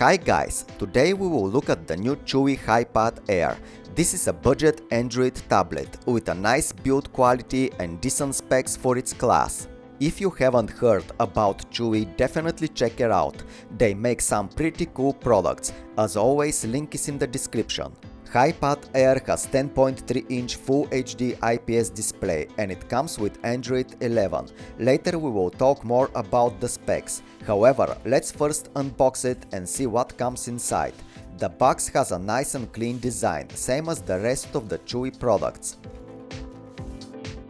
Hi guys, today we will look at the new CHUWI HiPad Air. This is a budget Android tablet with a nice build quality and decent specs for its class. If you haven't heard about CHUWI, definitely check it out. They make some pretty cool products. As always, link is in the description. HiPad Air has 10.3-inch Full HD IPS display and it comes with Android 11. Later we will talk more about the specs. However, let's first unbox it and see what comes inside. The box has a nice and clean design, same as the rest of the CHUWI products.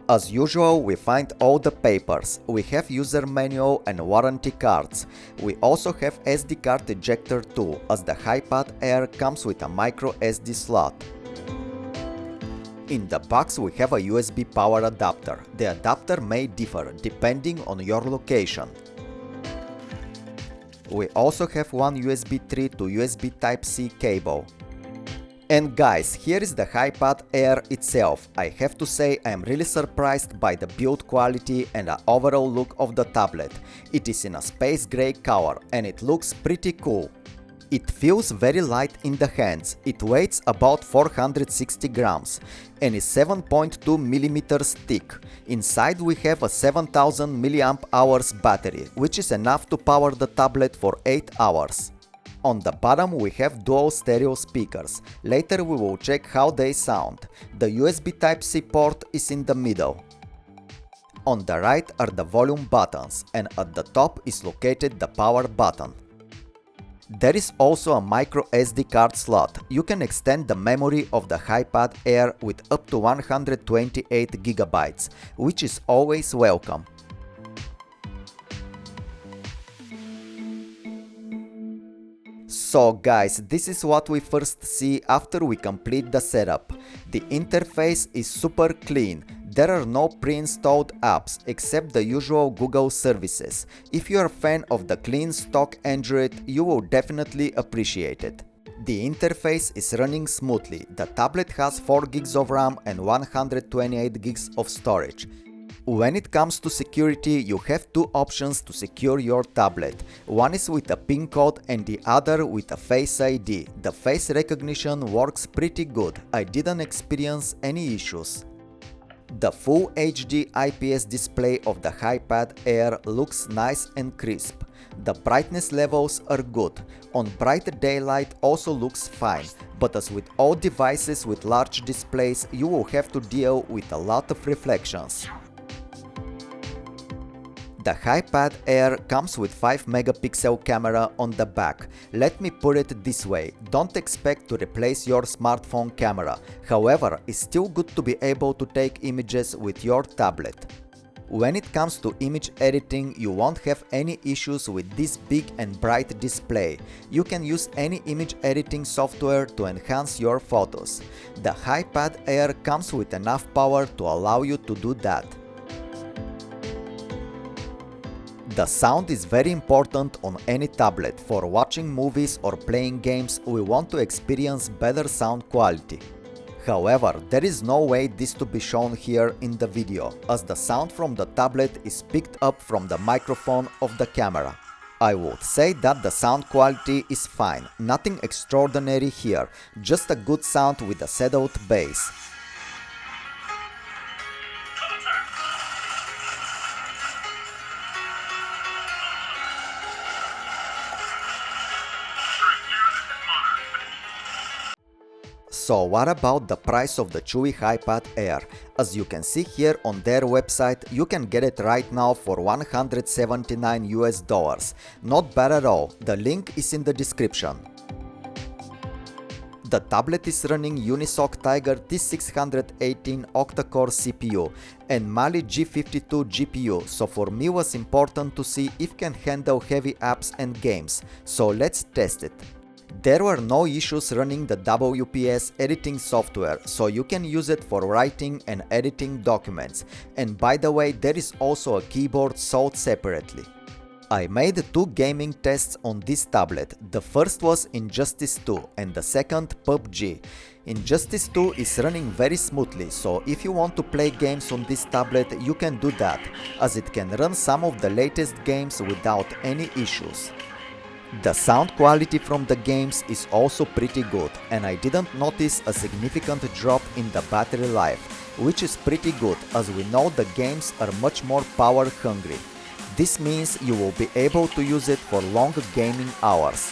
As usual, we find all the papers. We have user manual and warranty cards. We also have SD card ejector too, as the HiPad Air comes with a micro SD slot. In the box we have a USB power adapter. The adapter may differ depending on your location. We also have one USB 3 to USB Type-C cable. And guys, here is the HiPad Air itself. I have to say I am really surprised by the build quality and the overall look of the tablet. It is in a space gray color and it looks pretty cool. It feels very light in the hands. It weighs about 460 grams and is 7.2 mm thick. Inside we have a 7000 mAh battery, which is enough to power the tablet for 8 hours. On the bottom we have dual stereo speakers. Later we will check how they sound. The USB Type-C port is in the middle. On the right are the volume buttons and at the top is located the power button. There is also a micro SD card slot. You can extend the memory of the HiPad Air with up to 128 GB, which is always welcome. So guys, this is what we first see after we complete the setup. The interface is super clean. There are no pre-installed apps except the usual Google services. If you are a fan of the clean stock Android, you will definitely appreciate it. The interface is running smoothly. The tablet has 4 GB of RAM and 128 GB of storage. When it comes to security, you have two options to secure your tablet. One is with a PIN code and the other with a Face ID. The face recognition works pretty good. I didn't experience any issues. The Full HD IPS display of the HiPad Air looks nice and crisp. The brightness levels are good. On bright daylight also looks fine, but as with all devices with large displays, you will have to deal with a lot of reflections. The HiPad Air comes with 5 megapixel camera on the back. Let me put it this way, don't expect to replace your smartphone camera. However, it's still good to be able to take images with your tablet. When it comes to image editing, you won't have any issues with this big and bright display. You can use any image editing software to enhance your photos. The HiPad Air comes with enough power to allow you to do that. The sound is very important on any tablet. For watching movies or playing games, we want to experience better sound quality. However, there is no way this to be shown here in the video, as the sound from the tablet is picked up from the microphone of the camera. I would say that the sound quality is fine, nothing extraordinary here, just a good sound with a settled bass. So what about the price of the CHUWI HiPad Air? As you can see here on their website, you can get it right now for $179 US. Not bad at all. The link is in the description. The tablet is running Unisoc Tiger T618 octa-core CPU and Mali G52 GPU, so for me was important to see if it can handle heavy apps and games. So let's test it. There were no issues running the WPS editing software, so you can use it for writing and editing documents. And by the way, there is also a keyboard sold separately. I made 2 gaming tests on this tablet. The first was Injustice 2 and the second Pubg. Injustice 2 is running very smoothly, so if you want to play games on this tablet, you can do that, as it can run some of the latest games without any issues. The sound quality from the games is also pretty good, and I didn't notice a significant drop in the battery life, which is pretty good as we know the games are much more power hungry. This means you will be able to use it for long gaming hours.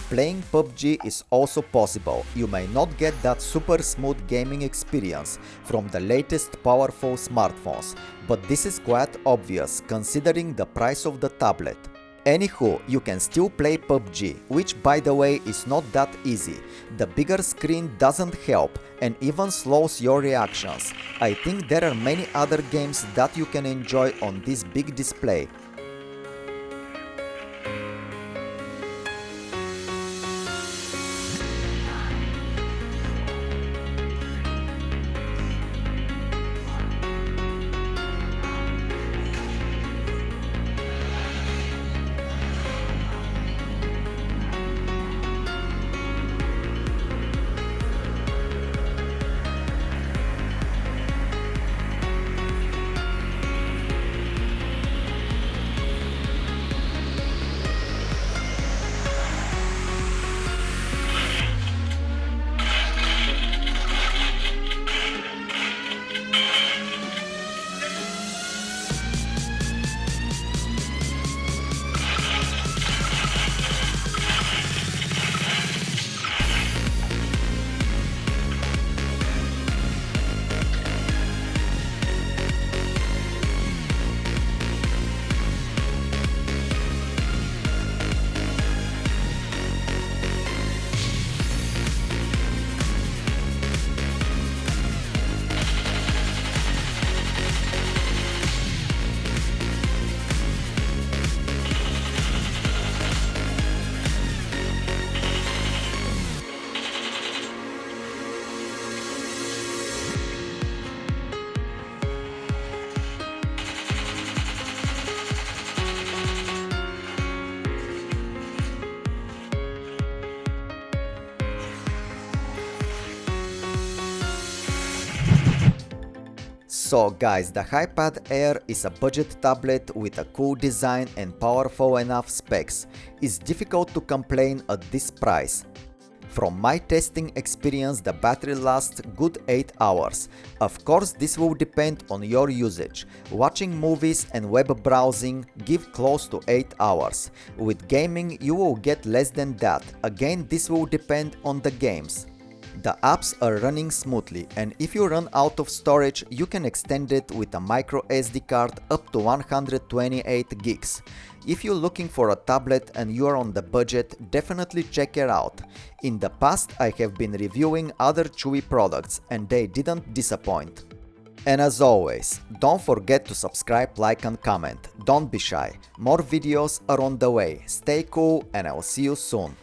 Playing PUBG is also possible. You may not get that super smooth gaming experience from the latest powerful smartphones, but this is quite obvious considering the price of the tablet. Anywho, you can still play PUBG, which by the way is not that easy. The bigger screen doesn't help and even slows your reactions. I think there are many other games that you can enjoy on this big display. So guys, the HiPad Air is a budget tablet with a cool design and powerful enough specs. It's difficult to complain at this price. From my testing experience, the battery lasts good 8 hours. Of course, this will depend on your usage. Watching movies and web browsing give close to 8 hours. With gaming, you will get less than that. Again, this will depend on the games. The apps are running smoothly, and if you run out of storage, you can extend it with a micro SD card up to 128 gigs. If you're looking for a tablet and you are on the budget, definitely check it out. In the past, I have been reviewing other CHUWI products and they didn't disappoint. And as always, don't forget to subscribe, like and comment. Don't be shy. More videos are on the way. Stay cool and I'll see you soon.